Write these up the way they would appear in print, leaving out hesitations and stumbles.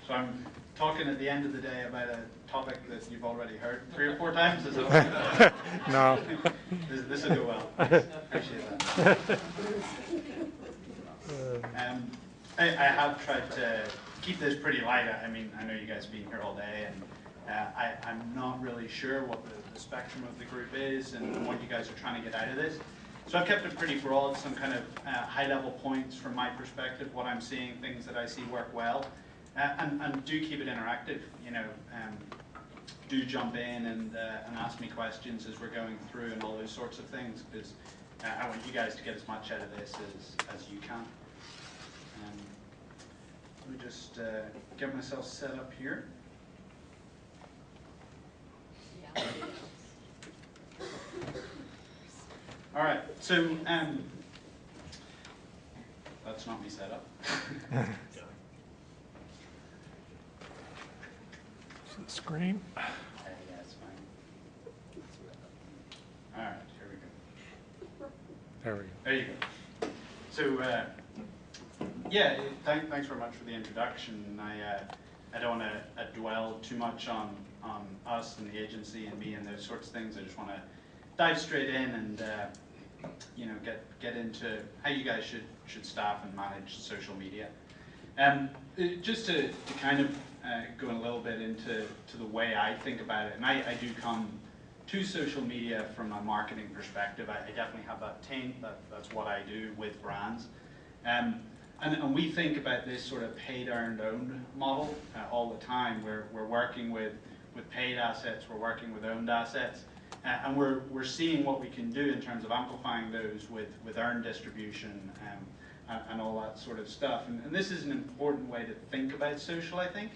So I'm talking at the end of the day about a topic that you've already heard 3 or 4 times. Is it No. this will go well. Appreciate that. I have tried to keep this pretty light. I mean, I know you guys have been here all day, and I'm not really sure what the spectrum of the group is and what you guys are trying to get out of this. So I've kept it pretty broad, some kind of high-level points from my perspective, what I'm seeing, things that I see work well, and do keep it interactive. You know, do jump in and ask me questions as we're going through and all those sorts of things, because I want you guys to get as much out of this as you can. Let me just get myself set up here. All right, so that's not me set up. Screen. Yeah, it's fine. All right, here we go. There we go. There you go. So, yeah, thanks very much for the introduction. I don't want to dwell too much on us and the agency and me and those sorts of things. I just want to dive straight in and you know, get into how you guys should staff and manage social media. Just to kind of go a little bit into the way I think about it, and I do come to social media from a marketing perspective. I definitely have that taint. That's what I do with brands. And we think about this sort of paid, earned, owned model all the time. We're working with paid assets, we're working with owned assets, and we're seeing what we can do in terms of amplifying those with earned distribution and all that sort of stuff. And this is an important way to think about social, I think,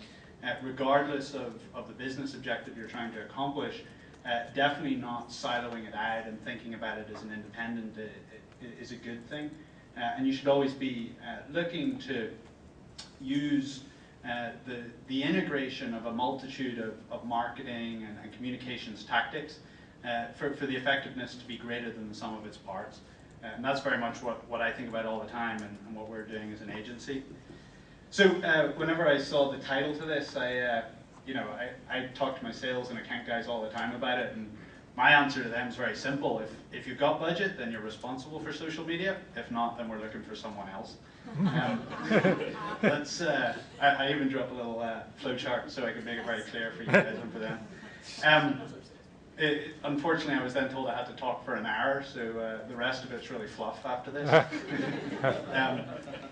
regardless of the business objective you're trying to accomplish. Definitely not siloing it out and thinking about it as an independent is a good thing. And you should always be looking to use the integration of a multitude of marketing and communications tactics for the effectiveness to be greater than the sum of its parts. And that's very much what I think about all the time and what we're doing as an agency. So whenever I saw the title to this, I talk to my sales and account guys all the time about it, and my answer to them is very simple. If you've got budget, then you're responsible for social media. If not, then we're looking for someone else. I even drew up a little flow chart so I could make it very clear for you guys and for them. Unfortunately, I was then told I had to talk for an hour, so the rest of it's really fluff after this.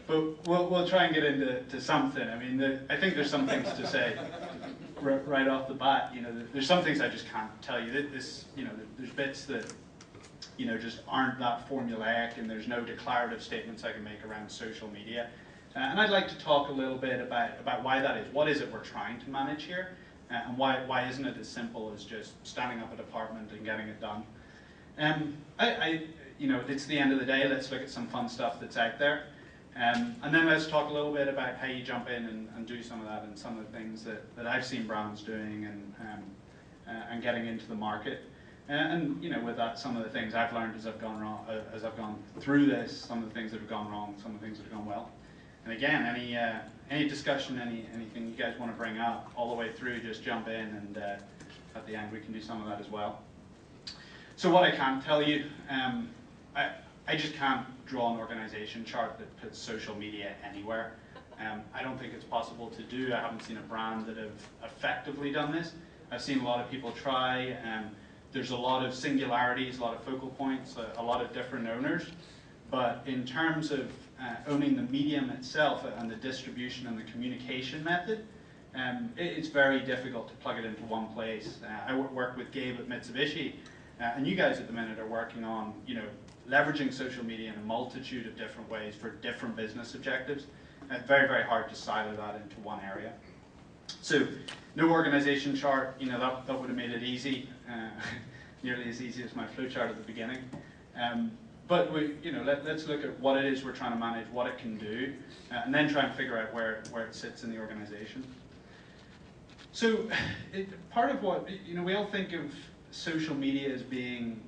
But we'll try and get into something. I mean, I think there's some things to say right off the bat. You know, there's some things I just can't tell you. There's bits that just aren't that formulaic, and there's no declarative statements I can make around social media. And I'd like to talk a little bit about why that is. What is it we're trying to manage here? And why isn't it as simple as just standing up a department and getting it done? It's the end of the day. Let's look at some fun stuff that's out there. And then let's talk a little bit about how you jump in and do some of that, and some of the things that I've seen brands doing and getting into the market. And with that, some of the things I've learned as I've gone through this, some of the things that have gone wrong, some of the things that have gone well. And again, any discussion, anything you guys want to bring up all the way through, just jump in, and at the end we can do some of that as well. So what I can tell you, I just can't draw an organization chart that puts social media anywhere. I don't think it's possible to do. I haven't seen a brand that have effectively done this. I've seen a lot of people try. There's a lot of singularities, a lot of focal points, a lot of different owners. But in terms of owning the medium itself and the distribution and the communication method, it's very difficult to plug it into one place. I work with Gabe at Mitsubishi, and you guys at the minute are working on, leveraging social media in a multitude of different ways for different business objectives. Very, very hard to silo that into one area. So, no organization chart, that would have made it easy, nearly as easy as my flow chart at the beginning. But let's look at what it is we're trying to manage, what it can do, and then try and figure out where it sits in the organization. So, part of what, we all think of social media as being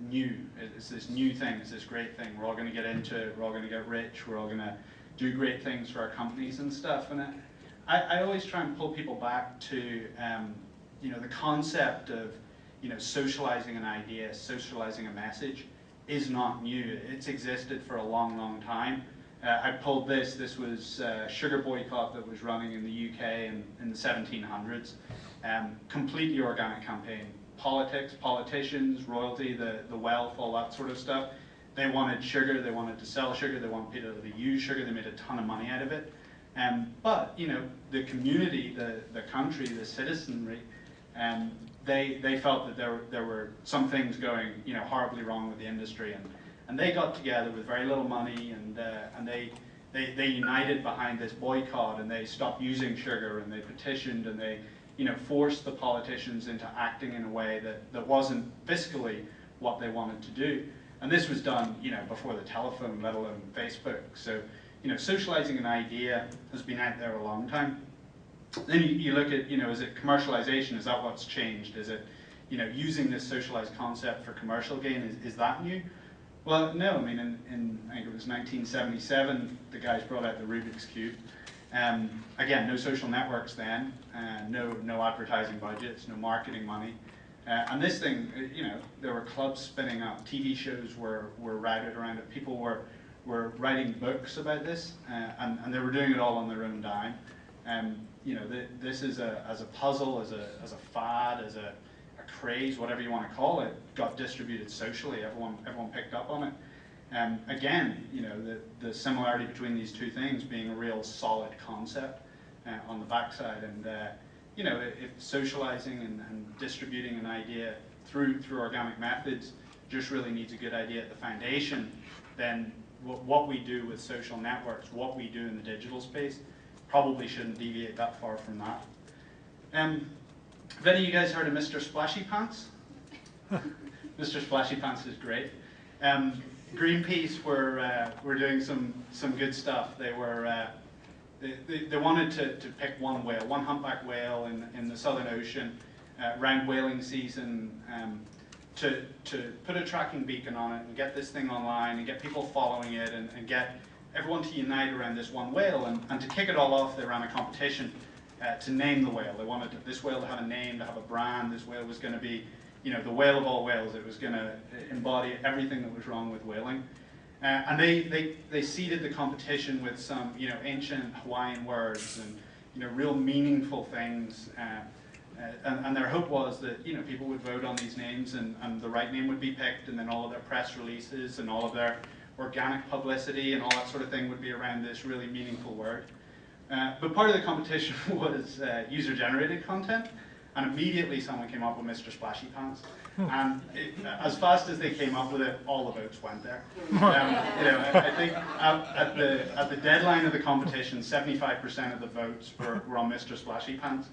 new. It's this new thing, it's this great thing. We're all going to get into it, we're all going to get rich, we're all going to do great things for our companies and stuff. And I always try and pull people back to the concept of socializing an idea, socializing a message is not new. It's existed for a long, long time. I pulled this. This was a sugar boycott that was running in the UK in the 1700s. Completely organic campaign. Politics, politicians, royalty, the wealth, all that sort of stuff. They wanted sugar. They wanted to sell sugar. They wanted people to use sugar. They made a ton of money out of it. But the community, the country, the citizenry, they felt that there were some things going horribly wrong with the industry, and they got together with very little money, and they united behind this boycott, and they stopped using sugar, and they petitioned, and they forced the politicians into acting in a way that wasn't fiscally what they wanted to do. And this was done before the telephone, let alone Facebook. So socializing an idea has been out there a long time. Then you look at, is it commercialization? Is that what's changed? Is it, using this socialized concept for commercial gain? Is that new? Well, no. I mean, I think it was 1977, the guys brought out the Rubik's Cube. Again, no social networks then, no advertising budgets, no marketing money. And this thing, there were clubs spinning up, TV shows were routed around it. People were writing books about this, and they were doing it all on their own dime. This is as a puzzle, as a fad, as a craze, whatever you want to call it, got distributed socially. Everyone picked up on it. Again, the similarity between these two things being a real solid concept on the backside, and if socializing and distributing an idea through organic methods just really needs a good idea at the foundation, then what we do with social networks, what we do in the digital space, probably shouldn't deviate that far from that. Have any of you guys heard of Mr. Splashy Pants? Mr. Splashy Pants is great. Greenpeace were doing some good stuff. They wanted to pick one whale, one humpback whale in the Southern Ocean, around whaling season, to put a tracking beacon on it and get this thing online and get people following it and get everyone to unite around this one whale. And to kick it all off, they ran a competition to name the whale. They wanted this whale to have a name, to have a brand. This whale was going to be, the whale of all whales. It was going to embody everything that was wrong with whaling. And they seeded the competition with some, ancient Hawaiian words and, real meaningful things. And their hope was that people would vote on these names and the right name would be picked, and then all of their press releases and all of their organic publicity and all that sort of thing would be around this really meaningful word. But part of the competition was user-generated content, and immediately someone came up with Mr. Splashy Pants. And as fast as they came up with it, all the votes went there. I think at the deadline of the competition, 75% of the votes were on Mr. Splashy Pants.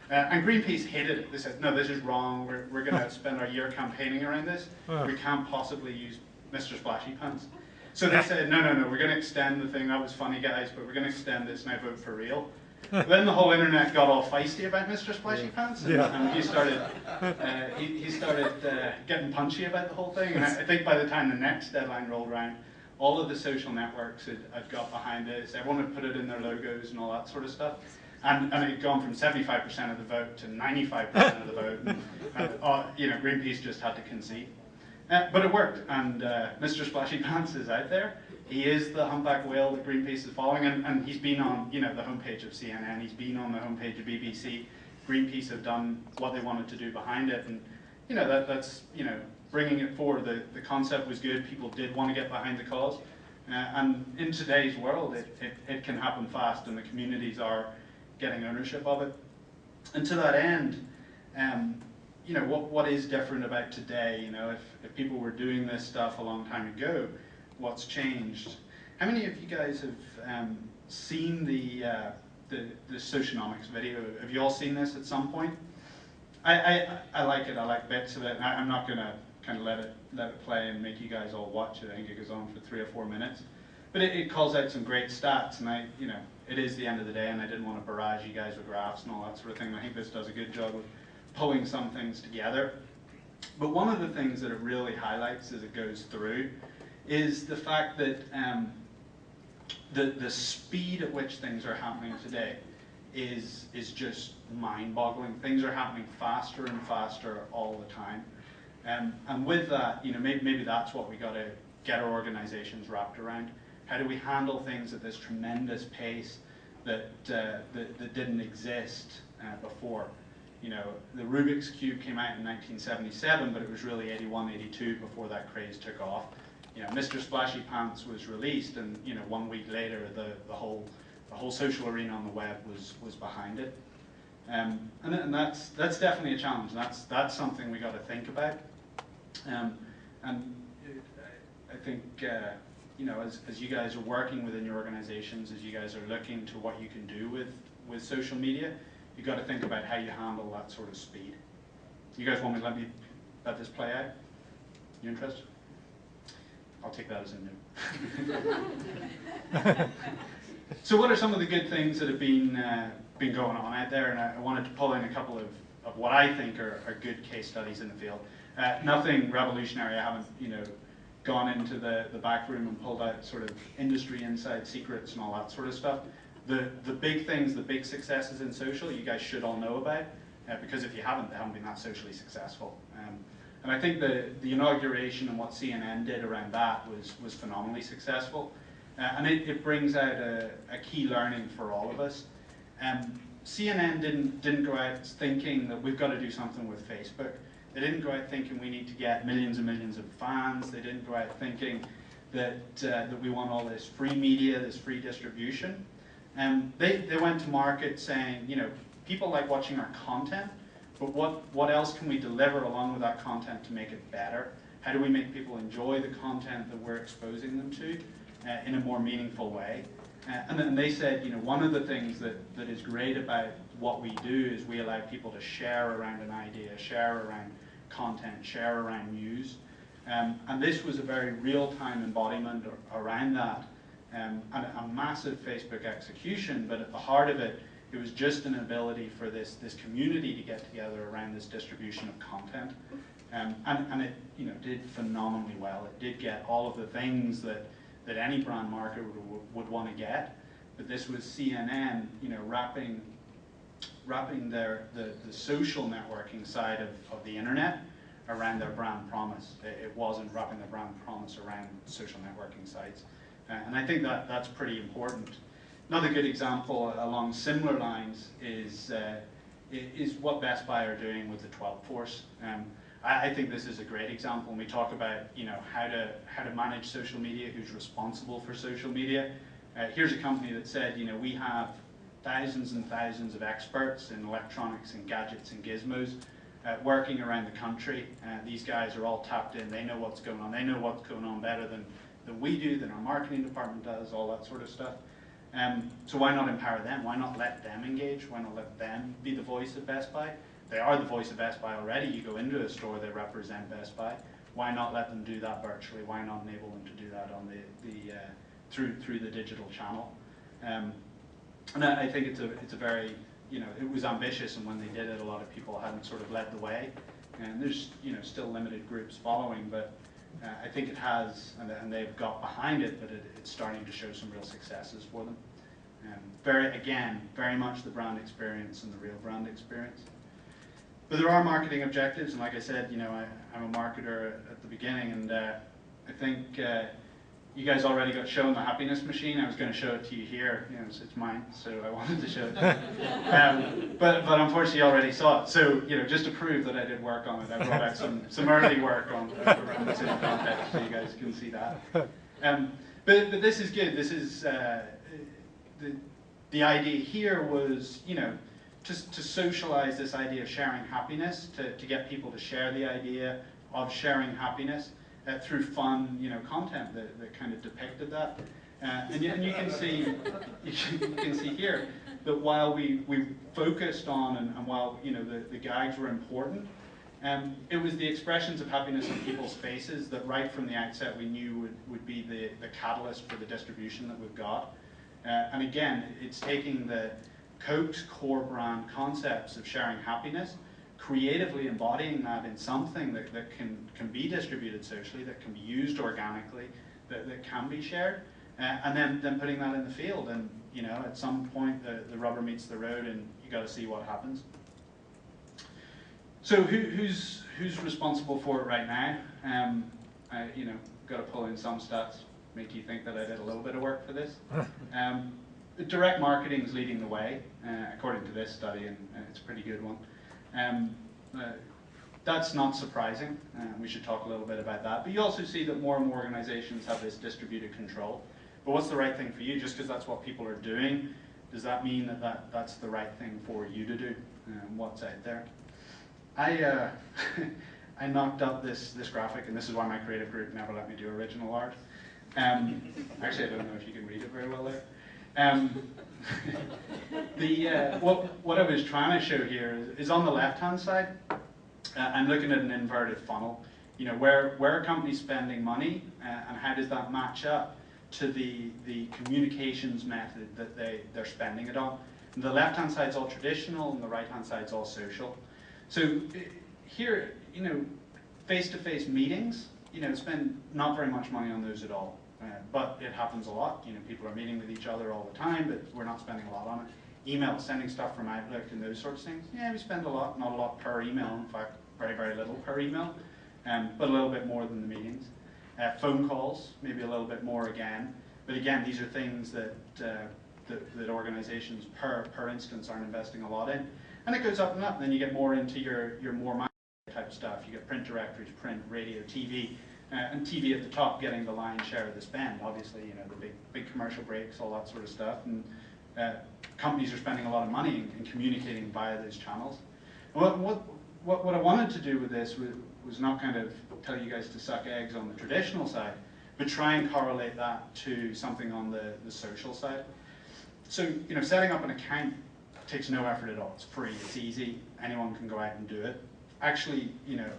And Greenpeace hated it. They said, no, this is wrong. We're going to spend our year campaigning around this. We can't possibly use Mr. Splashy Pants. So they said, no, we're going to extend the thing. That was funny, guys, but we're going to extend this, now vote for real. Then the whole internet got all feisty about Mr. Splashy Pants, and he started getting punchy about the whole thing. And I think by the time the next deadline rolled around, all of the social networks had got behind this. Everyone had put it in their logos and all that sort of stuff. And it had gone from 75% of the vote to 95% of the vote. And Greenpeace just had to concede. But it worked, and Mr. Splashy Pants is out there. He is the humpback whale that Greenpeace is following, and he's been on the homepage of CNN, he's been on the homepage of BBC. Greenpeace have done what they wanted to do behind it, and that's bringing it forward. The concept was good, people did want to get behind the cause, and in today's world it can happen fast, and the communities are getting ownership of it. And to that end, what is different about today? If people were doing this stuff a long time ago, what's changed? How many of you guys have seen the Socionomics video? Have you all seen this at some point? I like it. I like bits of it. I'm not going to kind of let it play and make you guys all watch it. I think it goes on for 3 or 4 minutes, but it calls out some great stats. And it is the end of the day, and I didn't want to barrage you guys with graphs and all that sort of thing. I think this does a good job of pulling some things together. But one of the things that it really highlights as it goes through is the fact that the speed at which things are happening today. is just mind-boggling. Things are happening faster and faster all the time. And with that, maybe that's what we got to get our organizations wrapped around. How do we handle things at this tremendous pace that didn't exist before? The Rubik's Cube came out in 1977, but it was really 81, 82 before that craze took off. Mr. Splashy Pants was released, and 1 week later, the whole social arena on the web was behind it. And that's definitely a challenge. That's something we got to think about. And I think as you guys are working within your organizations, as you guys are looking to what you can do with social media, you got to think about how you handle that sort of speed. You guys want me to let this play out? You interested? I'll take that as a no. So what are some of the good things that have been going on out there? And I wanted to pull in a couple of what I think are good case studies in the field. Nothing revolutionary. I haven't gone into the back room and pulled out sort of industry inside secrets and all that sort of stuff. The big things, the big successes in social, you guys should all know about, because if you haven't, they haven't been that socially successful. And I think the inauguration and what CNN did around that was phenomenally successful. And it brings out a key learning for all of us. CNN didn't go out thinking that we've got to do something with Facebook. They didn't go out thinking we need to get millions and millions of fans. They didn't go out thinking that we want all this free media, this free distribution. They went to market saying, people like watching our content, but what else can we deliver along with that content to make it better? How do we make people enjoy the content that we're exposing them to in a more meaningful way? And then they said, one of the things that is great about what we do is we allow people to share around an idea, share around content, share around news. And this was a very real-time embodiment around that, and a massive Facebook execution, but at the heart of it, it was just an ability for this community to get together around this distribution of content. And it did phenomenally well. It did get all of the things that any brand marketer would want to get, but this was CNN, wrapping the social networking side of the internet around their brand promise. It wasn't wrapping their brand promise around social networking sites. And I think that's pretty important. Another good example along similar lines is what Best Buy are doing with the 12 Force. I think this is a great example when we talk about how to manage social media, who's responsible for social media. Here's a company that said we have thousands and thousands of experts in electronics and gadgets and gizmos working around the country. These guys are all tapped in. They know what's going on. They know what's going on better than we do, than our marketing department does, all that sort of stuff. So why not empower them? Why not let them engage? Why not let them be the voice of Best Buy? They are the voice of Best Buy already. You go into a store, they represent Best Buy. Why not let them do that virtually? Why not enable them to do that on through the digital channel? And I think it's a very, it was ambitious, and when they did it, a lot of people hadn't sort of led the way. And there's still limited groups following, but I think it has, and they've got behind it, but it's starting to show some real successes for them. Very much the brand experience and the real brand experience. But there are marketing objectives, and like I said, I'm a marketer at the beginning, and I think you guys already got shown the happiness machine. I was going to show it to you here. It's mine, so I wanted to show it. But unfortunately, you already saw it. So just to prove that I did work on it, I brought out some early work on around this in context, so you guys can see that. But this is good. This is the idea here was to socialize this idea of sharing happiness, to get people to share the idea of sharing happiness through fun, content that kind of depicted that. And you can see, here that while we focused on and while the gags were important, it was the expressions of happiness on people's faces that right from the outset we knew would be the catalyst for the distribution that we've got. And again, it's taking the Coke's core brand concepts of sharing happiness, creatively embodying that in something that can be distributed socially, that can be used organically, that can be shared, and then putting that in the field. And you know, at some point the rubber meets the road and you got to see what happens. So who's responsible for it right now? You know, got to pull in some stats, make you think that I did a little bit of work for this. Direct marketing is leading the way, according to this study, and it's a pretty good one. That's not surprising. We should talk a little bit about that. But you also see that more and more organizations have this distributed control. But what's the right thing for you? Just because that's what people are doing, does that mean that that's the right thing for you to do? What's out there? I knocked up this graphic, and this is why my creative group never let me do original art. Actually, I don't know if you can read it very well there. What I was trying to show here is on the left-hand side, I'm looking at an inverted funnel. You know, where are companies spending money, and how does that match up to the communications method that they're spending it on? And the left-hand side's all traditional, and the right-hand side's all social. So here, you know, face-to-face meetings, you know, spend not very much money on those at all. But it happens a lot. You know, people are meeting with each other all the time, but we're not spending a lot on it. Email, sending stuff from Outlook and those sorts of things. Yeah, we spend a lot, not a lot per email. In fact, very, very little per email, but a little bit more than the meetings. Phone calls, maybe a little bit more again. But again, these are things that organizations per instance aren't investing a lot in. And it goes up and up, and then you get more into your more type stuff. You get print directories, print, radio, TV. And TV at the top getting the lion's share of the spend. Obviously, you know, the big commercial breaks, all that sort of stuff. And companies are spending a lot of money in communicating via those channels. And what I wanted to do with this was not kind of tell you guys to suck eggs on the traditional side, but try and correlate that to something on the social side. So, you know, setting up an account takes no effort at all. It's free, it's easy, anyone can go out and do it. Actually, you know,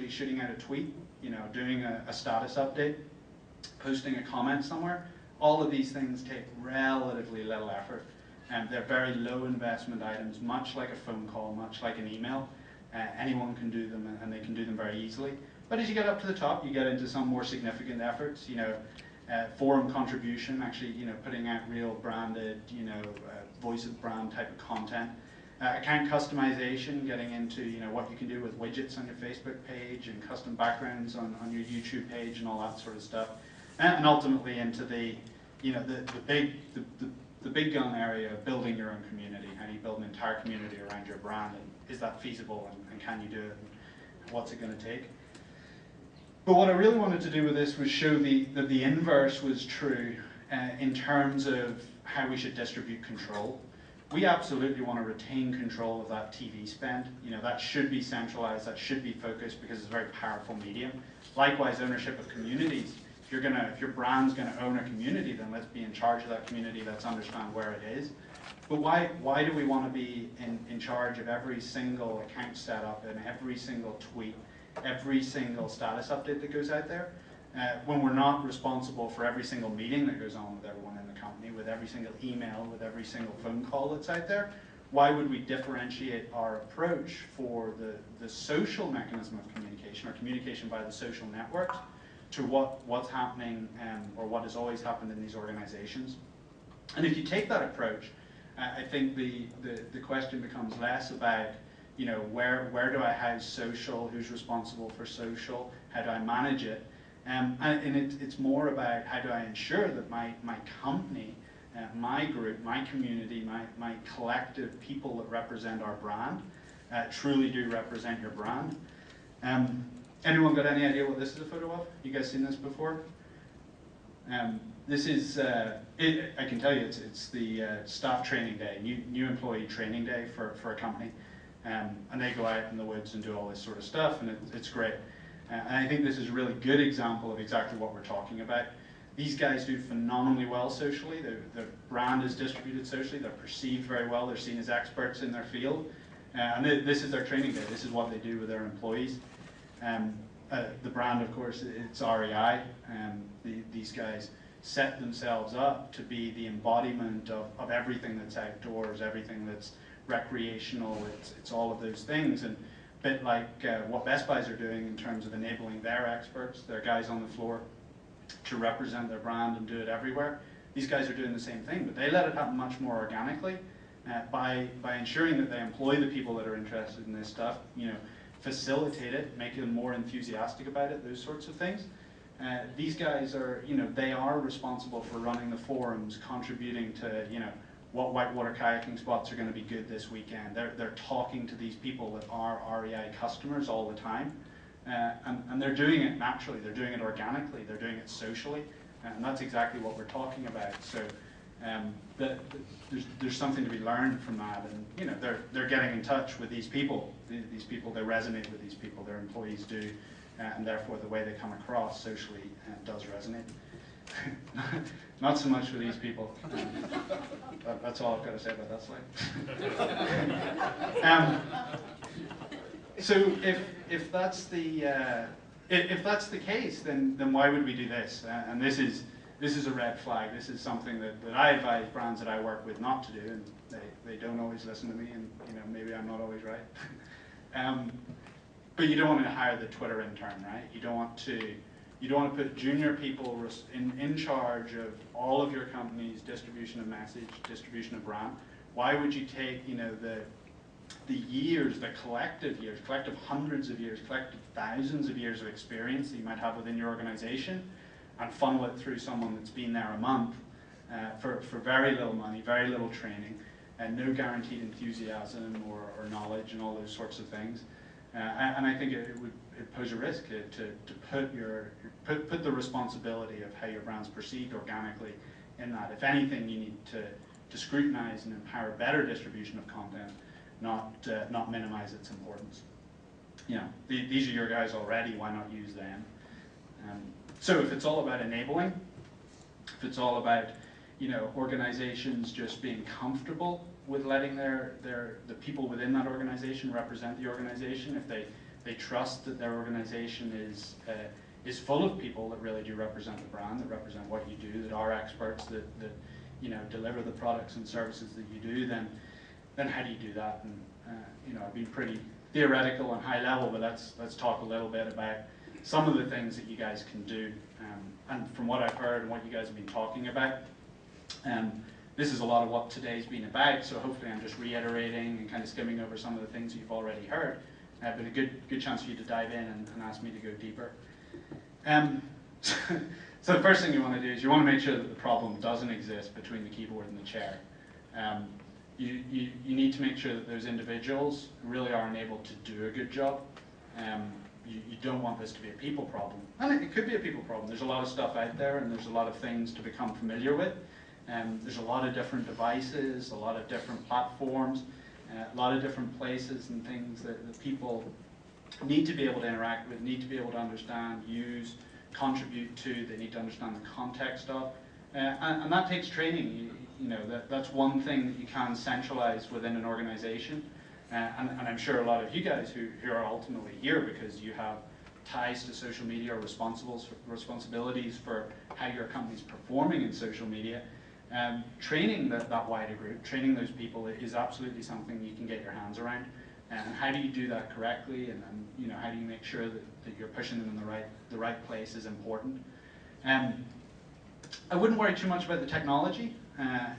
shooting out a tweet, you know, doing a status update, posting a comment somewhere, all of these things take relatively little effort. And they're very low investment items, much like a phone call, much like an email. Anyone can do them, and they can do them very easily. But as you get up to the top, you get into some more significant efforts, you know, forum contribution, actually, you know, putting out real branded, you know, voice of brand type of content. Account customization, getting into, you know, what you can do with widgets on your Facebook page and custom backgrounds on your YouTube page and all that sort of stuff, and ultimately into the, you know, the big gun area of building your own community. How do you build an entire community around your brand, and is that feasible, and can you do it, and what's it going to take? But what I really wanted to do with this was show that the inverse was true in terms of how we should distribute control. We absolutely want to retain control of that TV spend. You know, that should be centralized, that should be focused, because it's a very powerful medium. Likewise, ownership of communities. If your brand's gonna own a community, then let's be in charge of that community, let's understand where it is. But why do we want to be in charge of every single account setup and every single tweet, every single status update that goes out there, when we're not responsible for every single meeting that goes on with everyone in the company, with every single email, with every single phone call that's out there? Why would we differentiate our approach for the social mechanism of communication, or communication by the social networks, to what's happening or what has always happened in these organizations? And if you take that approach, I think the question becomes less about, you know, where do I house social, who's responsible for social, how do I manage it? And it's more about how do I ensure that my company, my group, my community, my collective people that represent our brand truly do represent your brand. Anyone got any idea what this is a photo of? You guys seen this before? This is, I can tell you, it's the staff training day, new employee training day for a company. And they go out in the woods and do all this sort of stuff, and it's great. And I think this is a really good example of exactly what we're talking about. These guys do phenomenally well socially. Their brand is distributed socially. They're perceived very well. They're seen as experts in their field. And this is their training day. This is what they do with their employees. The brand, of course, it's REI. These guys set themselves up to be the embodiment of everything that's outdoors, everything that's recreational. It's all of those things. And a bit like what Best Buys are doing in terms of enabling their experts, their guys on the floor, to represent their brand and do it everywhere. these guys are doing the same thing, but they let it happen much more organically by ensuring that they employ the people that are interested in this stuff, you know, facilitate it, make them more enthusiastic about it, those sorts of things. These guys are, you know, they are responsible for running the forums, contributing to, you know, what whitewater kayaking spots are going to be good this weekend. They're talking to these people that are REI customers all the time. And they're doing it naturally, they're doing it organically, they're doing it socially, and that's exactly what we're talking about. So there's something to be learned from that, and you know, they're getting in touch with these people. These people, they resonate with these people, their employees do, and therefore the way they come across socially does resonate. Not so much with these people. That's all I've got to say about that slide. So if that's the case, then why would we do this? And this is a red flag. This is something that I advise brands that I work with not to do, and they don't always listen to me, and you know, maybe I'm not always right. But you don't want to hire the Twitter intern, right? You don't want to put junior people in charge of all of your company's distribution of message, distribution of brand. Why would you take, you know, the years, the collective years, collective hundreds of years, collective thousands of years of experience that you might have within your organization, and funnel it through someone that's been there a month for very little money, very little training, and no guaranteed enthusiasm or knowledge and all those sorts of things. And I think it would pose a risk to put the responsibility of how your brand's perceived organically in that. If anything, you need to scrutinize and empower better distribution of content, not minimize its importance. You know, these are your guys already, why not use them? So if it's all about enabling, if it's all about, you know, organizations just being comfortable with letting the people within that organization represent the organization, if they trust that their organization is full of people that really do represent the brand, that represent what you do, that are experts, that you know, deliver the products and services that you do, then how do you do that? And you know, I've been pretty theoretical and high level, but let's talk a little bit about some of the things that you guys can do. And from what I've heard and what you guys have been talking about, this is a lot of what today's been about, so hopefully I'm just reiterating and kind of skimming over some of the things you've already heard. But a good chance for you to dive in and ask me to go deeper. So the first thing you want to do is you want to make sure that the problem doesn't exist between the keyboard and the chair. You need to make sure that those individuals really are enabled to do a good job. You don't want this to be a people problem. And it could be a people problem. There's a lot of stuff out there, and there's a lot of things to become familiar with. There's a lot of different devices, a lot of different platforms, a lot of different places and things that people need to be able to interact with, need to be able to understand, use, contribute to. They need to understand the context of. And that takes training. You know, that's one thing that you can centralize within an organization. And I'm sure a lot of you guys who are ultimately here because you have ties to social media or responsibilities for how your company's performing in social media, training that wider group, training those people is absolutely something you can get your hands around. And how do you do that correctly? And you know, how do you make sure that you're pushing them in the right place is important. I wouldn't worry too much about the technology.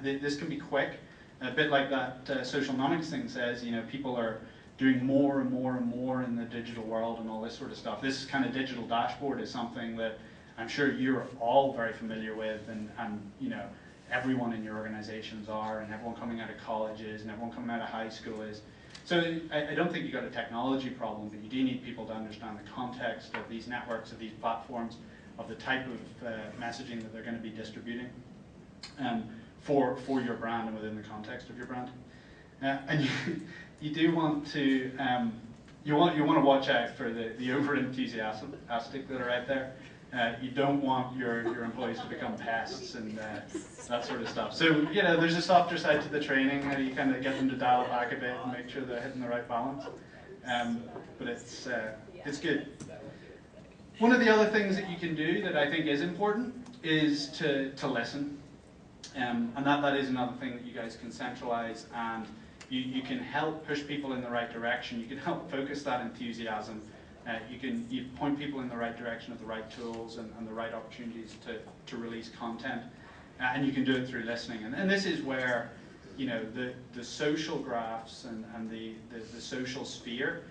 This can be quick. A bit like that Socialnomics thing says, you know, people are doing more and more and more in the digital world and all this sort of stuff. This kind of digital dashboard is something that I'm sure you're all very familiar with, and you know, everyone in your organizations are, and everyone coming out of college is, and everyone coming out of high school is. So I don't think you've got a technology problem, but you do need people to understand the context of these networks, of these platforms, of the type of messaging that they're going to be distributing. For your brand and within the context of your brand, and you do want to you want to watch out for the over enthusiastic that are out there. You don't want your employees to become pests and that sort of stuff. So you know, there's a softer side to the training. How do you kind of get them to dial it back a bit and make sure they're hitting the right balance? But it's good. One of the other things that you can do that I think is important is to listen. And that is another thing that you guys can centralize, and you can help push people in the right direction. You can help focus that enthusiasm. You point people in the right direction of the right tools and the right opportunities to release content. and you can do it through listening. And this is where, you know, the social graphs and the social sphere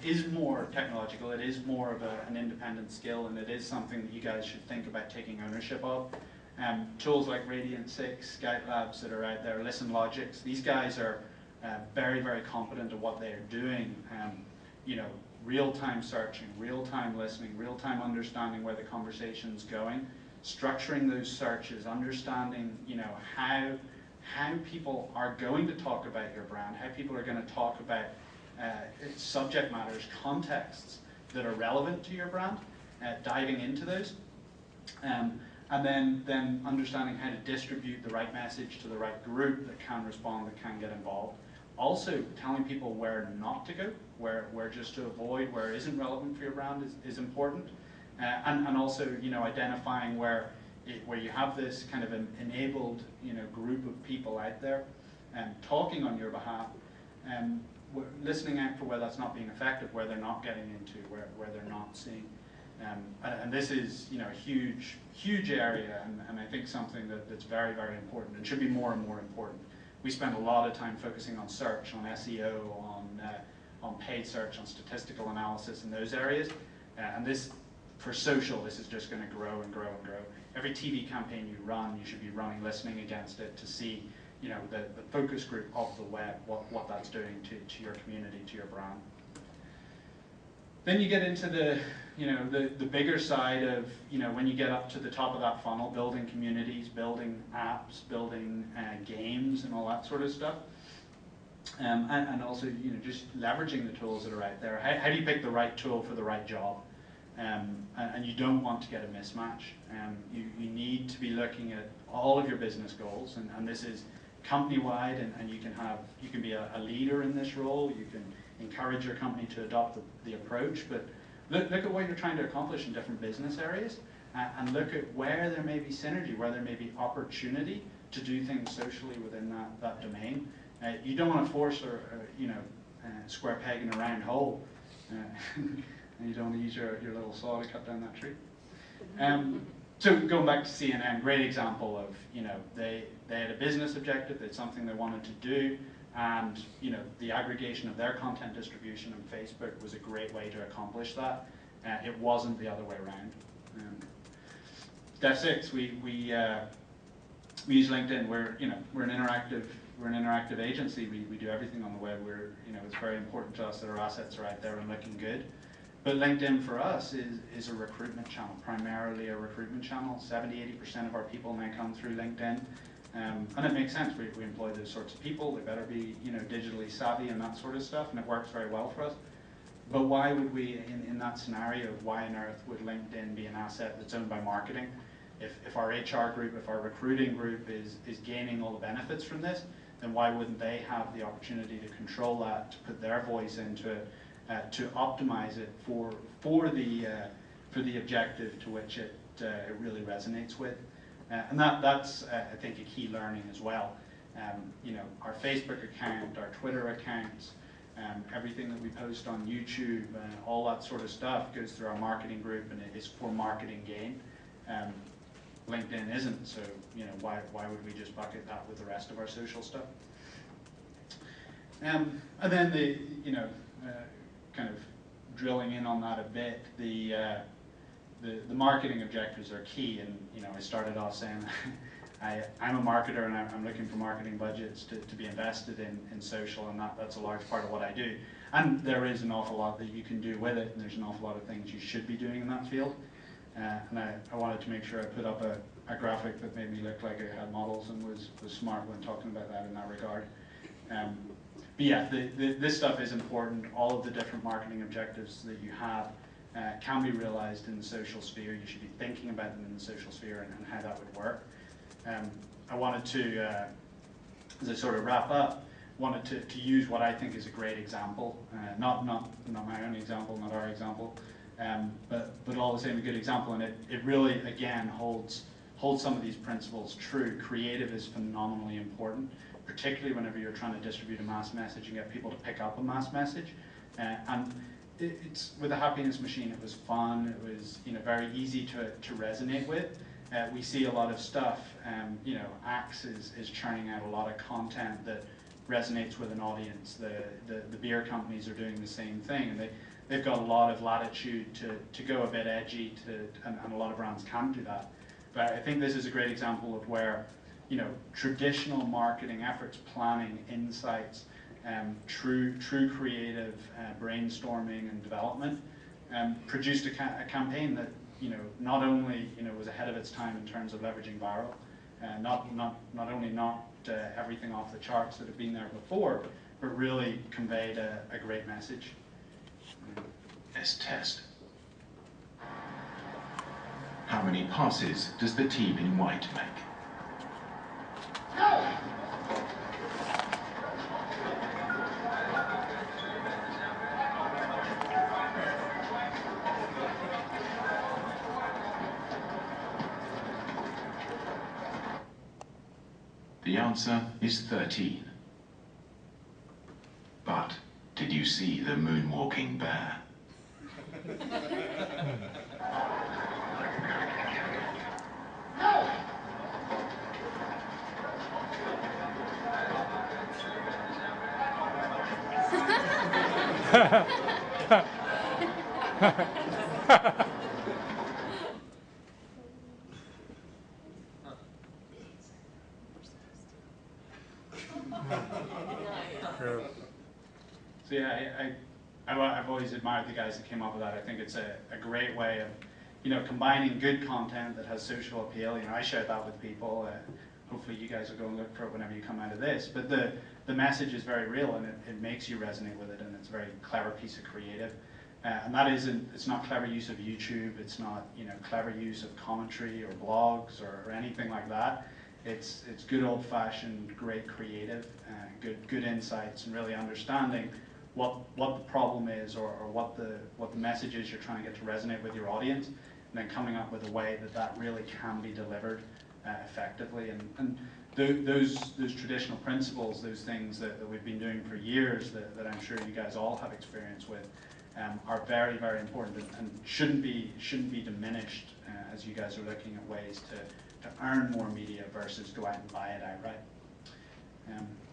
is more technological. It is more of an independent skill, and it is something that you guys should think about taking ownership of. Tools like Radiant6, Scout Labs that are out there, Listen Logics, these guys are very, very competent at what they are doing. You know, real-time searching, real-time listening, real-time understanding where the conversation's going, structuring those searches, understanding, you know, how people are going to talk about your brand, how people are going to talk about subject matters, contexts that are relevant to your brand, diving into those, and then understanding how to distribute the right message to the right group that can respond, that can get involved. Also, telling people where not to go, where just to avoid, where isn't relevant for your brand is important, and also, you know, identifying where you have this kind of enabled, you know, group of people out there talking on your behalf, listening out for where that's not being effective, where they're not getting into, where they're not seeing. And this is, you know, a huge area, and I think something that's very, very important and should be more and more important. We spend a lot of time focusing on search, on SEO, on paid search, on statistical analysis in those areas. And this, for social, this is just going to grow and grow and grow. Every TV campaign you run, you should be running listening against it to see, you know, the focus group of the web, what that's doing to your community, to your brand. Then you get into the, you know, the bigger side of, you know, when you get up to the top of that funnel, building communities, building apps, building games and all that sort of stuff. And also, you know, just leveraging the tools that are out there. How do you pick the right tool for the right job? And you don't want to get a mismatch. You need to be looking at all of your business goals, and this is company-wide, and you can be a leader in this role. You can encourage your company to adopt the approach, but look at what you're trying to accomplish in different business areas, and look at where there may be synergy, where there may be opportunity to do things socially within that domain. You don't want to force a square peg in a round hole, and you don't want to use your little saw to cut down that tree. So going back to CNN, great example of, you know, they had a business objective, they had something they wanted to do, and, you know, the aggregation of their content distribution on Facebook was a great way to accomplish that. It wasn't the other way around. Step 6, we use LinkedIn. We're an interactive agency. We do everything on the web. It's very important to us that our assets are out there and looking good. But LinkedIn for us is a recruitment channel, primarily a recruitment channel. 70–80% of our people now come through LinkedIn. And it makes sense. We employ those sorts of people. They better be, you know, digitally savvy and that sort of stuff, and it works very well for us. But why would we, in that scenario, why on earth would LinkedIn be an asset that's owned by marketing? If our HR group, if our recruiting group is gaining all the benefits from this, then why wouldn't they have the opportunity to control that, to put their voice into it, to optimize it for the objective to which it really resonates with? And that's I think, a key learning as well. You know, our Facebook account, our Twitter accounts, everything that we post on YouTube, all that sort of stuff goes through our marketing group, and it is for marketing gain. LinkedIn isn't, so, you know, why would we just bucket that with the rest of our social stuff? And then kind of drilling in on that a bit, the marketing objectives are key, and, you know, I started off saying I'm a marketer, and I'm looking for marketing budgets to be invested in social, and that's a large part of what I do. And there is an awful lot that you can do with it, and there's an awful lot of things you should be doing in that field. And I wanted to make sure I put up a graphic that made me look like I had models and was smart when talking about that in that regard. But yeah, this stuff is important. All of the different marketing objectives that you have can be realized in the social sphere. You should be thinking about them in the social sphere and how that would work. I wanted to, as I sort of wrap up, wanted to use what I think is a great example, not my own example, not our example, but all the same a good example, and it really, again, holds some of these principles true. Creative is phenomenally important, particularly whenever you're trying to distribute a mass message and get people to pick up a mass message. And it's with the Happiness Machine, it was fun, it was, you know, very easy to resonate with. we see a lot of stuff. You know, Axe is churning out a lot of content that resonates with an audience. The beer companies are doing the same thing, and they've got a lot of latitude to go a bit edgy, and a lot of brands can't do that. But I think this is a great example of where, you know, traditional marketing efforts, planning, insights, true creative brainstorming and development produced a campaign that, you know, not only, you know, was ahead of its time in terms of leveraging viral, not only knocked everything off the charts that had been there before, but really conveyed a great message. Let's test. How many passes does the team in white make? No! The answer is 13. But did you see the moonwalking bear? No! So yeah, I've always admired the guys that came up with that. I think it's a great way of, you know, combining good content that has social appeal. You know, I share that with people. Hopefully you guys will go and look for it whenever you come out of this. But the message is very real, and it makes you resonate with it, and it's a very clever piece of creative. And that isn't, it's not clever use of YouTube, it's not, you know, clever use of commentary or blogs or anything like that. It's good old-fashioned, great creative, good insights, and really understanding what the problem is, or what the message is you're trying to get to resonate with your audience, and then coming up with a way that really can be delivered effectively. And those traditional principles, those things that we've been doing for years, that I'm sure you guys all have experience with, are very, very important, and shouldn't be diminished as you guys are looking at ways to earn more media versus go out and buy it outright.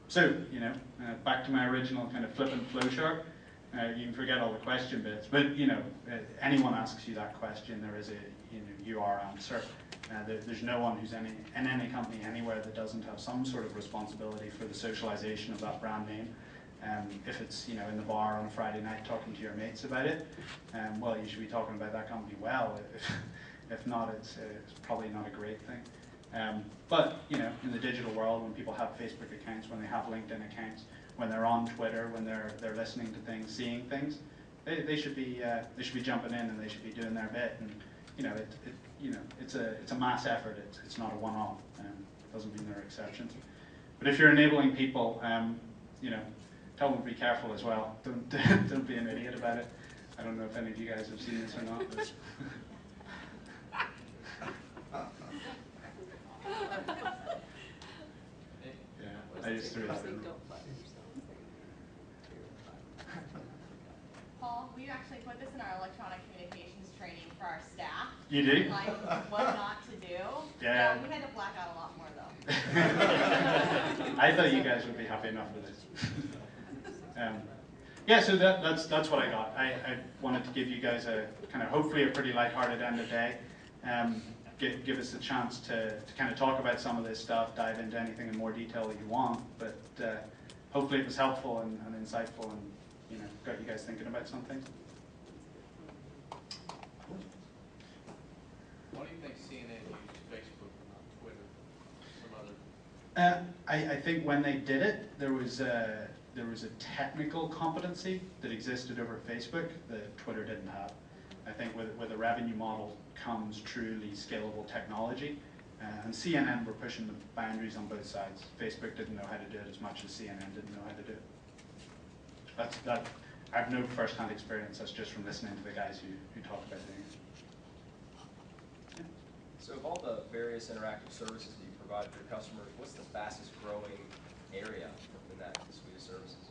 So, you know, back to my original kind of flippant flowchart. You can forget all the question bits, but, you know, anyone asks you that question, there is a, you are answer. There's no one who's in any company anywhere that doesn't have some sort of responsibility for the socialization of that brand name. If it's, you know, in the bar on a Friday night talking to your mates about it, well, you should be talking about that company well. If not, it's probably not a great thing. But, you know, in the digital world, when people have Facebook accounts, when they have LinkedIn accounts, when they're on Twitter, when they're listening to things, seeing things, they should be jumping in, and they should be doing their bit. And, you know, it's a mass effort. It's not a one-off. Doesn't mean there are exceptions. But if you're enabling people, you know, tell them to be careful as well. Don't be an idiot about it. I don't know if any of you guys have seen this or not. But yeah, I just threw that in. Paul, we actually put this in our electronic communications training for our staff. You do? Like what not to do. Yeah. We had to black out a lot more though. I thought you guys would be happy enough with this. Yeah, so that's what I got. I wanted to give you guys a kind of hopefully a pretty lighthearted end of day. Give us a chance to kind of talk about some of this stuff, dive into anything in more detail that you want, but hopefully it was helpful and insightful, and, you know, got you guys thinking about some things. Why do you think CNN used Facebook and not Twitter or some other? I think when they did it, there was a technical competency that existed over Facebook that Twitter didn't have. I think with a revenue model comes truly scalable technology, and CNN were pushing the boundaries on both sides. Facebook didn't know how to do it as much as CNN didn't know how to do it. I have no first-hand experience. That's just from listening to the guys who talk about doing it. So of all the various interactive services that you provide for your customers, what's the fastest growing area within that suite of services?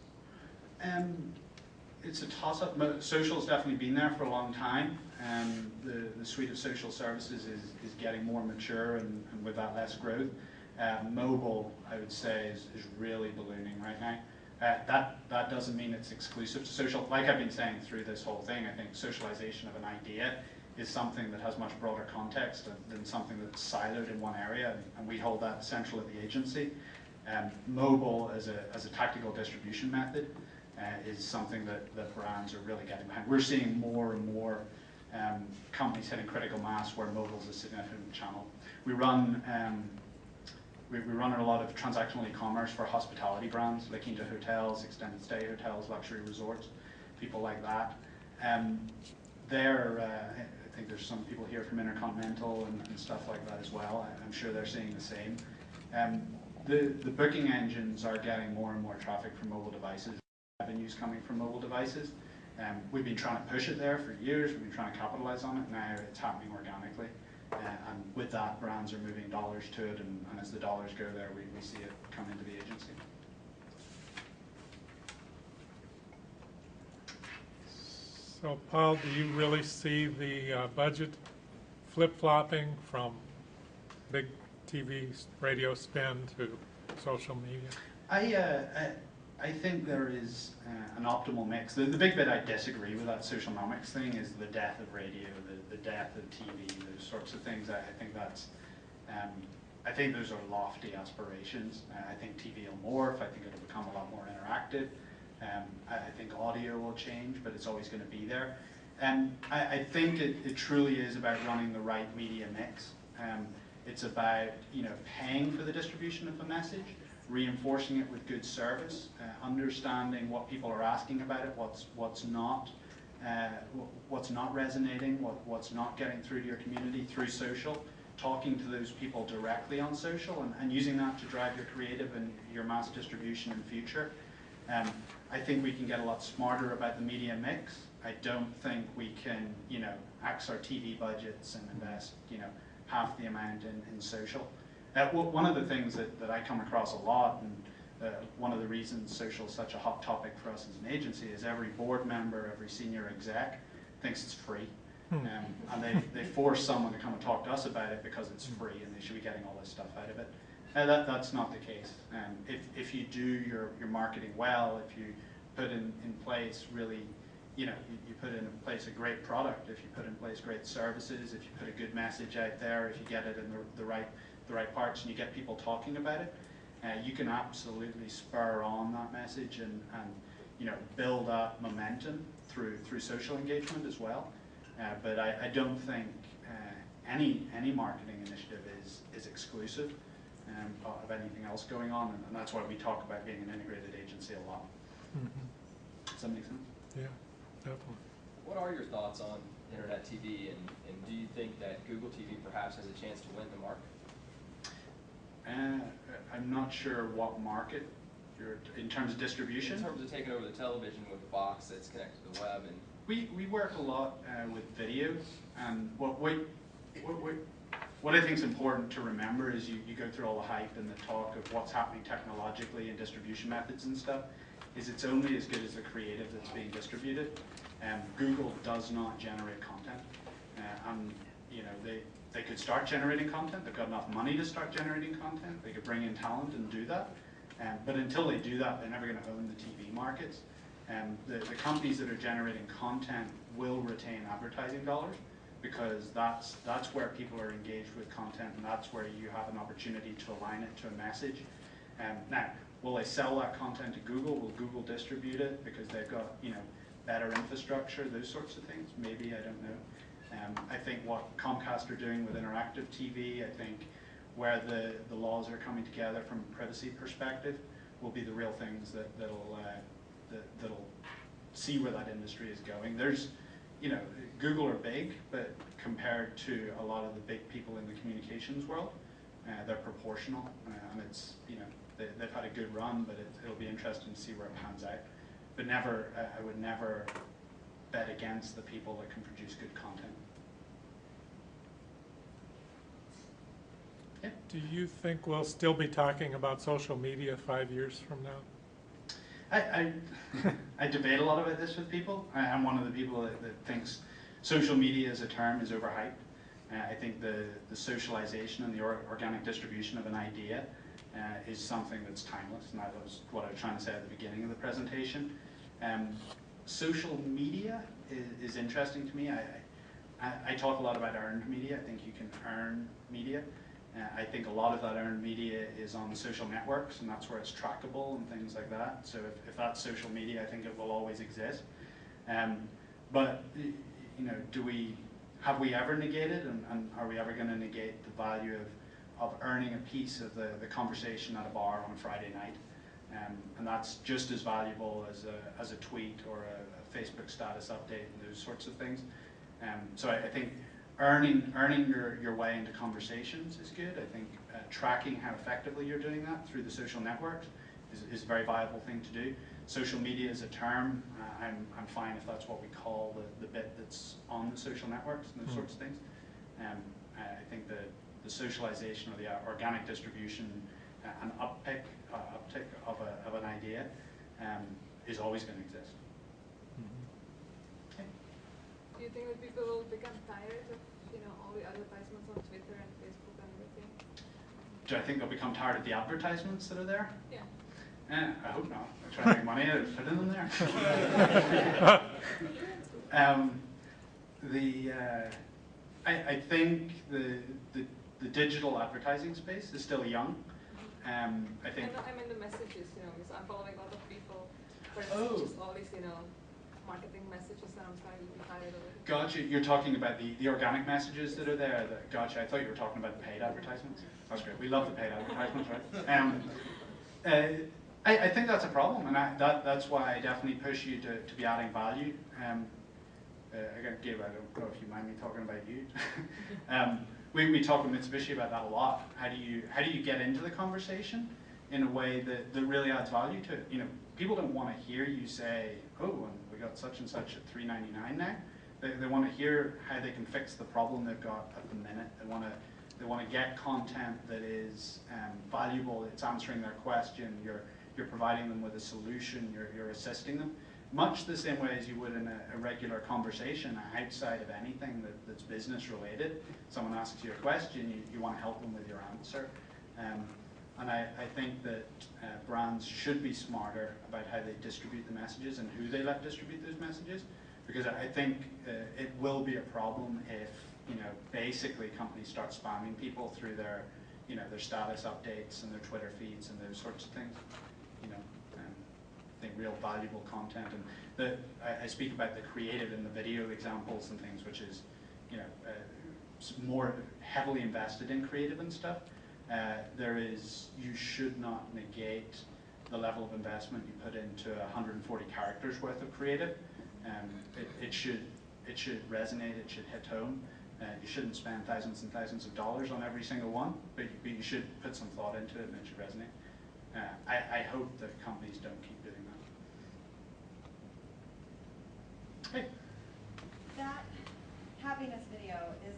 it's a toss-up. Social's definitely been there for a long time. The suite of social services is getting more mature, and with that less growth. Mobile, I would say, is really ballooning right now. That doesn't mean it's exclusive to social. Like I've been saying through this whole thing, I think socialization of an idea is something that has much broader context than something that's siloed in one area, and we hold that central at the agency. Mobile as a tactical distribution method is something that brands are really getting behind. We're seeing more and more companies hitting critical mass where mobile is a significant channel. We run a lot of transactional e-commerce for hospitality brands, like into hotels, extended stay hotels, luxury resorts, people like that. I think there's some people here from Intercontinental and stuff like that as well. I'm sure they're seeing the same. The booking engines are getting more and more traffic from mobile devices, revenues coming from mobile devices. We've been trying to push it there for years. We've been trying to capitalize on it. Now it's happening organically. And with that, brands are moving dollars to it, and as the dollars go there, we see it come into the agency. So Paul, do you really see the budget flip-flopping from big TV, radio spend to social media? I think there is an optimal mix. The big bit I disagree with that socialnomics thing is the death of radio, the death of TV, those sorts of things. I think that's, I think those are lofty aspirations. I think TV will morph. I think it'll become a lot more interactive. I think audio will change, but it's always going to be there. I think it truly is about running the right media mix. It's about paying for the distribution of the message, reinforcing it with good service, understanding what people are asking about it, what's not resonating, what's not getting through to your community through social, talking to those people directly on social, and using that to drive your creative and your mass distribution in future. I think we can get a lot smarter about the media mix. I don't think we can, axe our TV budgets and invest, half the amount in social. One of the things that I come across a lot, and one of the reasons social is such a hot topic for us as an agency, is every board member, every senior exec thinks it's free. And they force someone to come and talk to us about it because it's free and they should be getting all this stuff out of it. That's not the case. If you do your marketing well, if you put in place really, you put in place a great product, if you put in place great services, if you put a good message out there, if you get it in the right parts and you get people talking about it, you can absolutely spur on that message and build up momentum through social engagement as well. But I don't think any marketing initiative is exclusive of anything else going on, and that's why we talk about being an integrated agency a lot. Mm-hmm. Does that make sense? Yeah, definitely. What are your thoughts on internet TV, and do you think that Google TV perhaps has a chance to win the market? I'm not sure what market in terms of distribution. In terms of taking over the television with a box that's connected to the web, and we work a lot with video, and what I think is important to remember is you go through all the hype and the talk of what's happening technologically and distribution methods and stuff, is it's only as good as the creative that's being distributed. Google does not generate content, and they could start generating content. They've got enough money to start generating content. They could bring in talent and do that. But until they do that, they're never going to own the TV markets. The companies that are generating content will retain advertising dollars because that's where people are engaged with content, and that's where you have an opportunity to align it to a message. Now, will they sell that content to Google? Will Google distribute it because they've got better infrastructure, those sorts of things? Maybe, I don't know. I think what Comcast are doing with interactive TV, I think where the laws are coming together from a privacy perspective will be the real things that'll see where that industry is going. There's, Google are big, but compared to a lot of the big people in the communications world, they're proportional, and it's, they've had a good run, but it'll be interesting to see where it pans out. But I would never bet against the people that can produce good content. Yeah. Do you think we'll still be talking about social media 5 years from now? I debate a lot about this with people. I'm one of the people that thinks social media as a term is overhyped. I think the socialization and the organic distribution of an idea is something that's timeless, and that was what I was trying to say at the beginning of the presentation. Social media is interesting to me. I talk a lot about earned media. I think you can earn media. I think a lot of that earned media is on social networks, and that's where it's trackable and things like that. So if that's social media, I think it will always exist. But you know, have we ever negated, and are we ever going to negate the value of earning a piece of the conversation at a bar on a Friday night? And that's just as valuable as a tweet or a Facebook status update and those sorts of things. So I think earning your way into conversations is good. I think tracking how effectively you're doing that through the social networks is a very viable thing to do. Social media is a term. I'm fine if that's what we call the bit that's on the social networks and those sorts of things. I think the socialization or the organic distribution and uptick of an idea is always going to exist. Okay. Do you think that people will become tired of, you know, all the advertisements on Twitter and Facebook and everything? Do I think they'll become tired of the advertisements that are there? Yeah. I hope not. I try to make money out of putting them there. I think the digital advertising space is still young. I think. I mean the messages, you know, because I'm following a lot of people, but it's just all these, you know, marketing messages, and I'm starting to be tired of it. Gotcha. You're talking about the organic messages that are there. Gotcha. I thought you were talking about the paid advertisements. That's great. We love the paid advertisements, right? I think that's a problem, and that's why I definitely push you to be adding value. Again, Gabe, I don't know if you mind me talking about you. We talk with Mitsubishi about that a lot. How do you get into the conversation in a way that really adds value to it? You know, people don't want to hear you say, "Oh, and we got such and such at $3.99 now." They want to hear how they can fix the problem they've got at the minute. They want to get content that is valuable. It's answering their question. You're providing them with a solution. You're assisting them. Much the same way as you would in a regular conversation outside of anything that's business related. Someone asks you a question, you want to help them with your answer. And I think that brands should be smarter about how they distribute the messages and who they let distribute those messages, because I think it will be a problem if, you know, basically companies start spamming people through their, you know, their status updates and their Twitter feeds and those sorts of things. You know, I think real valuable content, and I speak about the creative and the video examples and things, which is, you know, more heavily invested in creative and stuff. You should not negate the level of investment you put into 140 characters worth of creative. It should resonate. It should hit home. You shouldn't spend thousands and thousands of dollars on every single one, but you should put some thought into it, and it should resonate. I hope that companies don't keep doing that. Hey. That happiness video is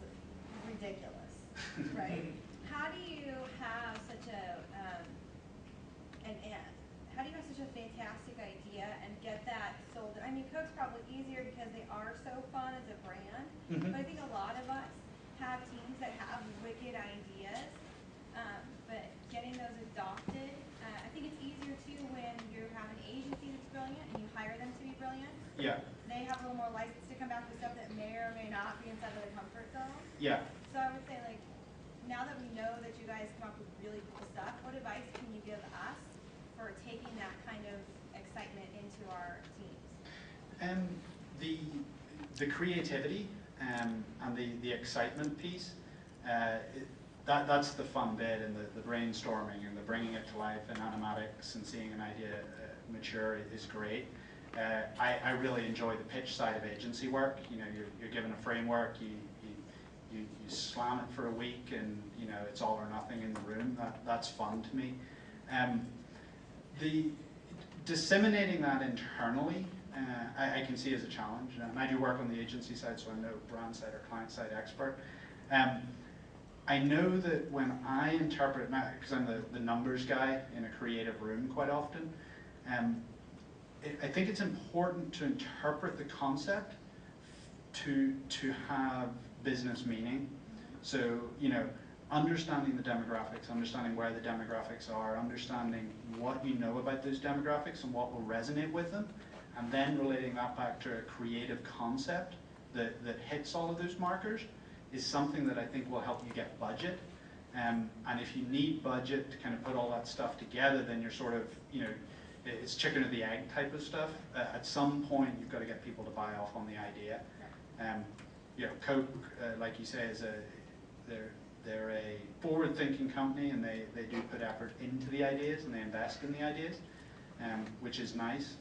ridiculous, right? How do you have such a fantastic idea and get that sold? I mean, Coke's probably easier because they are so fun as a brand, but I think a lot of us have teams that have wicked ideas, but getting those adopted, I think it's easier too when you have an agency that's brilliant and you hire them to be brilliant. Yeah. They have a little more license to come back with stuff that may or may not be inside of their comfort zone. Yeah. So I would say, like, now that we know that you guys come up with really cool stuff, what advice can you give us for taking that kind of excitement into our teams? The creativity and the excitement piece, that's the fun bit, and the brainstorming and the bringing it to life in animatics and seeing an idea mature is great. I really enjoy the pitch side of agency work. You know, you're given a framework, you slam it for a week, and you know it's all or nothing in the room. That's fun to me. The disseminating that internally, I can see as a challenge. And I do work on the agency side, so I'm no brand side or client side expert. I know that when I interpret, because I'm the numbers guy in a creative room quite often, I think it's important to interpret the concept to have business meaning. So, you know, understanding the demographics, understanding where the demographics are, understanding what you know about those demographics and what will resonate with them, and then relating that back to a creative concept that hits all of those markers is something that I think will help you get budget. And if you need budget to kind of put all that stuff together, then you're sort of, you know, it's chicken or the egg type of stuff. At some point, you've got to get people to buy off on the idea. You know, Coke, like you say, is they're a forward-thinking company, and they do put effort into the ideas and they invest in the ideas, which is nice.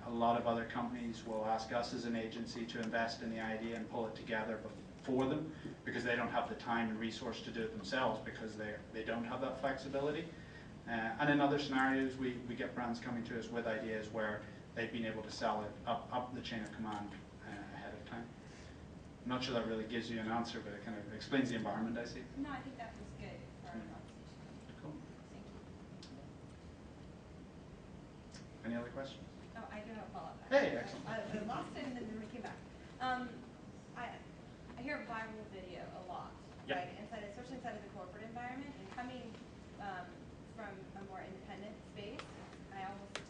A lot of other companies will ask us as an agency to invest in the idea and pull it together for them because they don't have the time and resource to do it themselves because they don't have that flexibility. And in other scenarios, we get brands coming to us with ideas where they've been able to sell it up the chain of command ahead of time. I'm not sure that really gives you an answer, but it kind of explains the environment I see. No, I think that was good for our conversation. Cool. Thank you. Any other questions? Oh, I do have a follow-up. Hey, excellent. I lost it and then we came back. I hear viral video a lot, Yep. right? Especially inside of the corporate environment, and coming from a more independent space, I almost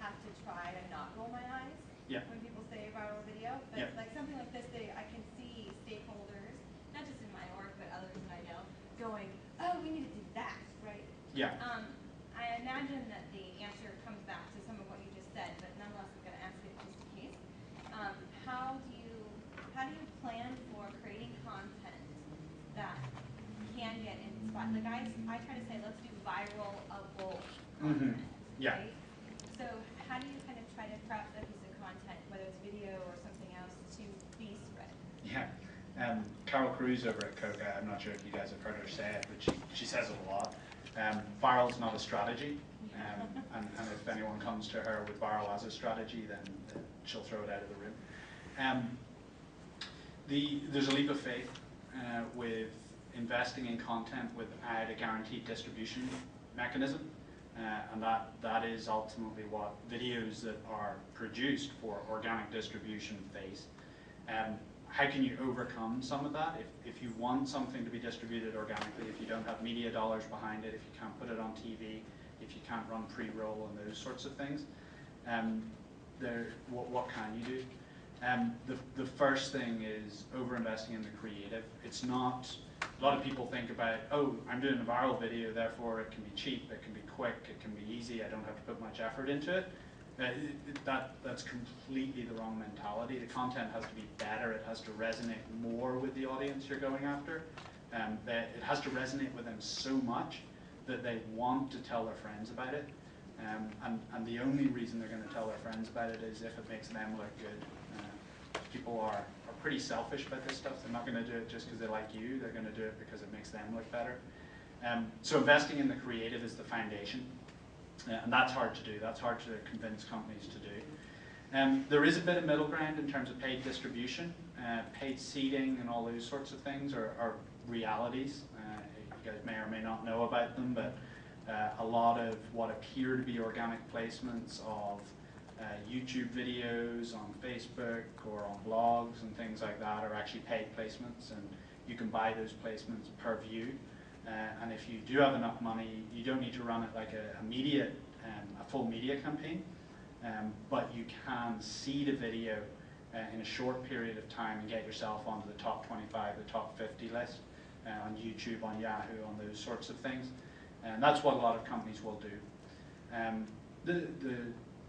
have to try to not roll my eyes Yeah. when people say viral video. But Yep. like something like this, I can see stakeholders, not just in my org, but others that I know, going, "Oh, we need to do that," right? Yeah. I imagine that the answer comes back to some of what you just said, but nonetheless, I'm going to ask it just in case. How do you plan for creating content that can get in the spot? Like I try to say, let's do viral-able content. Yeah. Right? So how do you kind of try to craft a piece of content, whether it's video or something else, to be spread? Yeah. Carol Cruz over at Coke, I'm not sure if you guys have heard her say it, but she says it a lot. Viral's not a strategy, and if anyone comes to her with viral as a strategy, then she'll throw it out of the room. There's a leap of faith with investing in content without a guaranteed distribution mechanism, and that is ultimately what videos that are produced for organic distribution face. How can you overcome some of that? If you want something to be distributed organically, if you don't have media dollars behind it, if you can't put it on TV, if you can't run pre-roll and those sorts of things, what can you do? The first thing is over-investing in the creative. It's not, a lot of people think about, oh, I'm doing a viral video, therefore it can be cheap, it can be quick, it can be easy, I don't have to put much effort into it. That's completely the wrong mentality. The content has to be better, it has to resonate more with the audience you're going after. It has to resonate with them so much that they want to tell their friends about it. And the only reason they're going to tell their friends about it is if it makes them look good. People are pretty selfish about this stuff. They're not going to do it just because they like you, they're going to do it because it makes them look better. So investing in the creative is the foundation. And that's hard to do. That's hard to convince companies to do. There is a bit of middle ground in terms of paid distribution. Paid seeding and all those sorts of things are realities. You guys may or may not know about them, but a lot of what appear to be organic placements of YouTube videos on Facebook or on blogs and things like that are actually paid placements, and you can buy those placements per view. And if you do have enough money, you don't need to run it like a full media campaign, but you can seed a video in a short period of time and get yourself onto the top 25, the top 50 list on YouTube, on Yahoo, on those sorts of things. And that's what a lot of companies will do.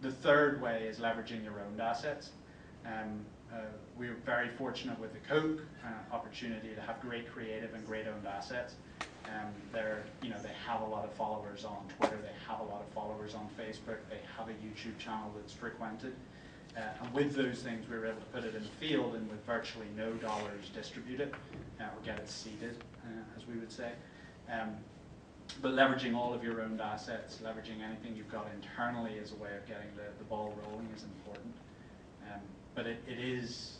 The third way is leveraging your own assets. We were very fortunate with the Coke opportunity to have great creative and great owned assets. They have a lot of followers on Twitter, they have a lot of followers on Facebook, they have a YouTube channel that's frequented. And with those things, we were able to put it in the field and with virtually no dollars distribute it, or get it seeded, as we would say. But leveraging all of your owned assets, leveraging anything you've got internally as a way of getting the ball rolling is important. But it is,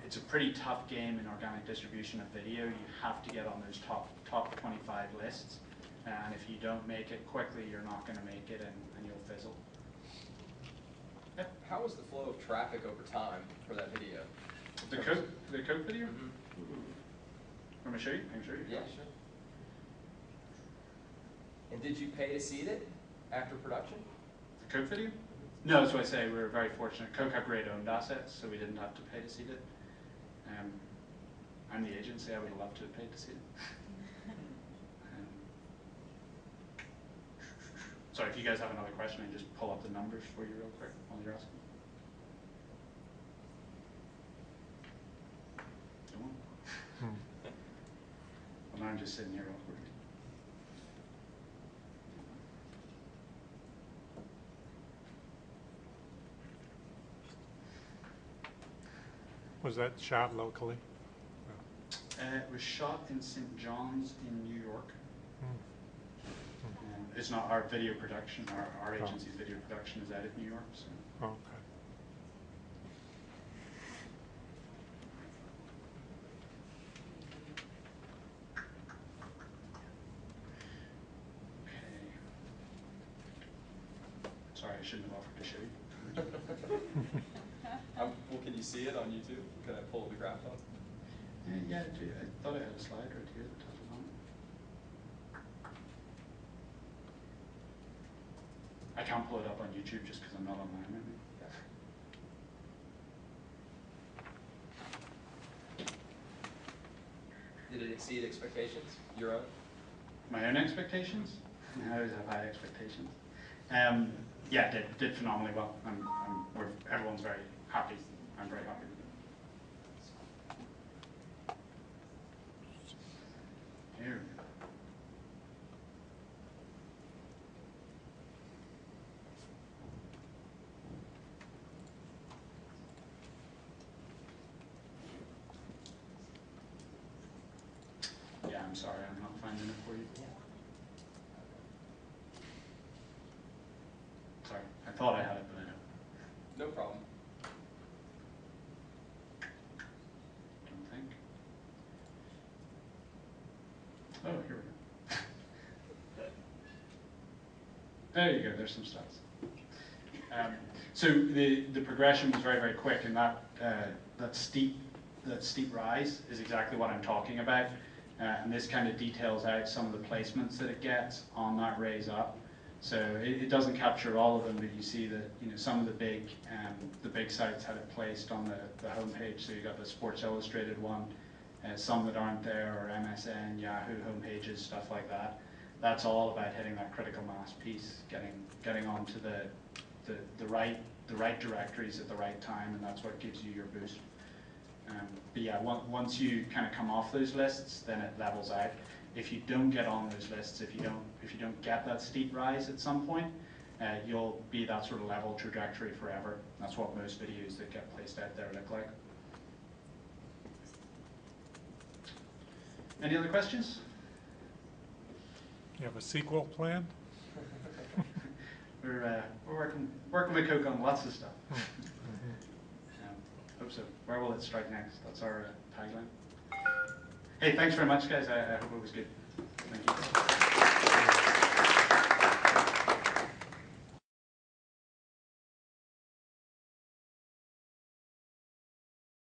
it's a pretty tough game in organic distribution of video. You have to get on those top 25 lists, and if you don't make it quickly, you're not going to make it, and you'll fizzle. How was the flow of traffic over time for that video? The Coke video? Mhm. Want me to show you? I can show you. Yeah, sure. And did you pay to seed it after production? The Coke video? No, that's what I say. We were very fortunate. Coke have great owned assets, so we didn't have to pay to seed it. I'm the agency. I would have loved to have paid to seed it. Sorry, if you guys have another question, I can just pull up the numbers for you real quick while you're asking. Come on. Well, now I'm just sitting here awkwardly. Was that shot locally? It was shot in St. John's in New York. Hmm. It's not our video production. Our Oh. agency's video production is out of New York. So. Okay. Okay. Sorry, I shouldn't have offered to show you. Well, can you see it on YouTube? Can I pull the graph up? Yeah, I do. I thought I had a slide right here that touches on it. I can't pull it up on YouTube just because I'm not online right now. Did it exceed expectations? Your own? My own expectations? I always have high expectations. Yeah, did phenomenally well. Everyone's very happy. I'm very happy with it. Here we go. Yeah, I'm sorry, I'm not finding it for you. Sorry, I thought I had it, but I don't. No problem. Don't think. Oh, here we go. There you go, there's some stats. So the progression was very, very quick, and that steep rise is exactly what I'm talking about. And this kind of details out some of the placements that it gets on that raise up. So it doesn't capture all of them, but you see that some of the big sites had it placed on the homepage. So you got the Sports Illustrated one, some that aren't there, or MSN, Yahoo homepages, stuff like that. That's all about hitting that critical mass piece, getting onto the right directories at the right time, and that's what gives you your boost. But yeah, once you kind of come off those lists, then it levels out. If you don't get on those lists, if you don't get that steep rise at some point, you'll be that sort of level trajectory forever. That's what most videos that get placed out there look like. Any other questions? You have a sequel planned? We're working with Coke on lots of stuff. Hope so. Where will it strike next? That's our tagline. Hey, thanks very much, guys. I hope it was good. Thank you.